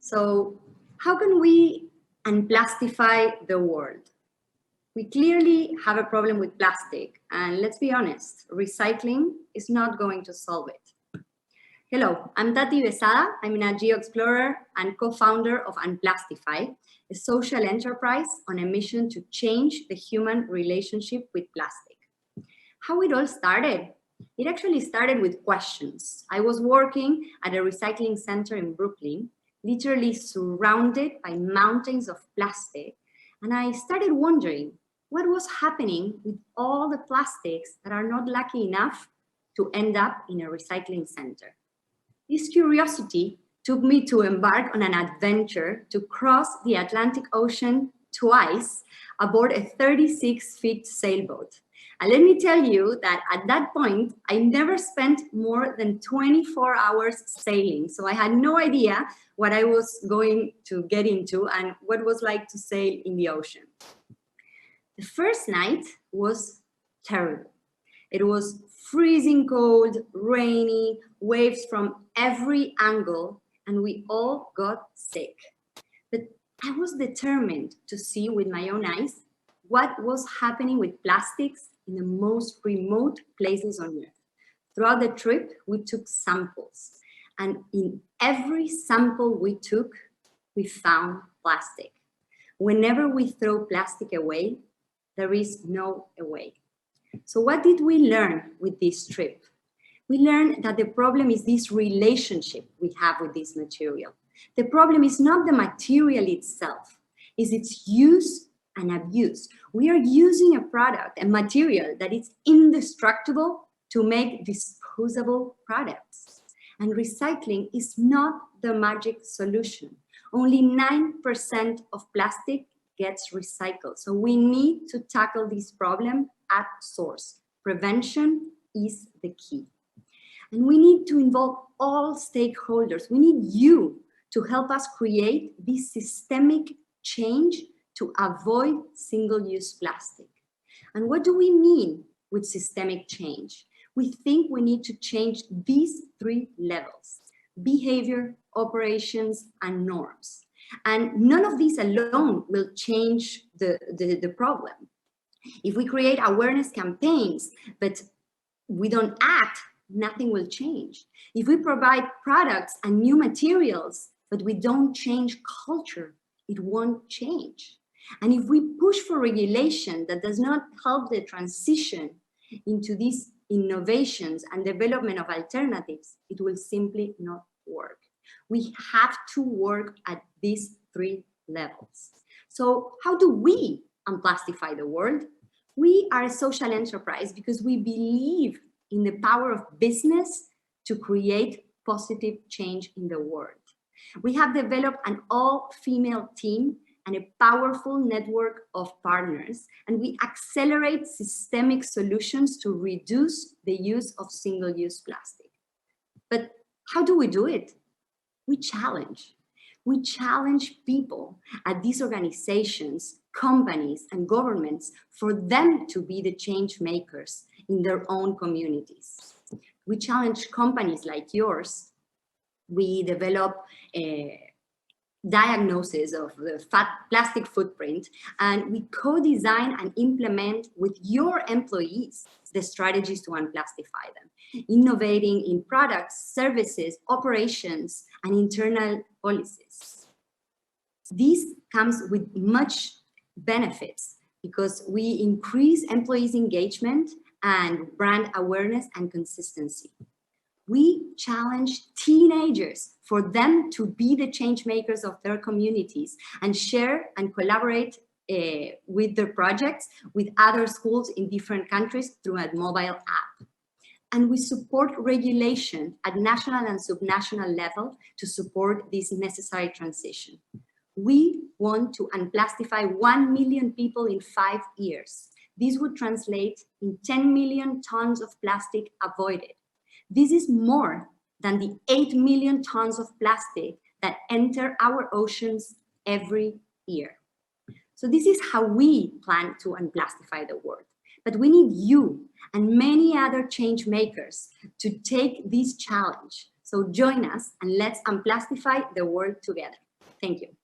So how can we unplastify the world? We clearly have a problem with plastic, and let's be honest, recycling is not going to solve it. Hello, I'm Tati Besada. I'm a geo-explorer and co-founder of Unplastify, a social enterprise on a mission to change the human relationship with plastic. How it all started? It actually started with questions. I was working at a recycling center in Brooklyn, literally surrounded by mountains of plastic, and I started wondering what was happening with all the plastics that are not lucky enough to end up in a recycling center. This curiosity took me to embark on an adventure to cross the Atlantic Ocean twice aboard a 36-foot sailboat. And let me tell you that at that point, I never spent more than 24 hours sailing. So I had no idea what I was going to get into and what it was like to sail in the ocean. The first night was terrible. It was freezing cold, rainy, waves from every angle, and we all got sick. But I was determined to see with my own eyes what was happening with plastics in the most remote places on Earth. Throughout the trip, we took samples, and in every sample we took, we found plastic. Whenever we throw plastic away, there is no away. So what did we learn with this trip? We learned that the problem is this relationship we have with this material. The problem is not the material itself, it's its use and abuse. We are using a product, a material that is indestructible to make disposable products. And recycling is not the magic solution. Only 9% of plastic gets recycled. So we need to tackle this problem at source. Prevention is the key. And we need to involve all stakeholders. We need you to help us create this systemic change to avoid single-use plastic. And what do we mean with systemic change? We think we need to change these three levels: behavior, operations, and norms. And none of these alone will change the problem. If we create awareness campaigns, but we don't act, nothing will change. If we provide products and new materials, but we don't change culture, it won't change. And if we push for regulation that does not help the transition into these innovations and development of alternatives, it will simply not work. We have to work at these three levels. So how do we unplastify the world? We are a social enterprise because we believe in the power of business to create positive change in the world. We have developed an all-female team and a powerful network of partners, and we accelerate systemic solutions to reduce the use of single-use plastic. But how do we do it? We challenge. We challenge people at these organizations, companies, and governments for them to be the change makers in their own communities. We challenge companies like yours. We develop a diagnosis of the plastic footprint, and we co-design and implement with your employees the strategies to unplastify them, innovating in products, services, operations, and internal policies. This comes with much benefits because we increase employees' engagement and brand awareness and consistency. We challenge teenagers for them to be the change makers of their communities and share and collaborate with their projects with other schools in different countries through a mobile app. And we support regulation at national and subnational level to support this necessary transition. We want to unplastify 1 million people in 5 years. This would translate in 10 million tons of plastic avoided. This is more than the 8 million tons of plastic that enter our oceans every year. So this is how we plan to unplastify the world. But we need you and many other change makers to take this challenge. So join us and let's unplastify the world together. Thank you.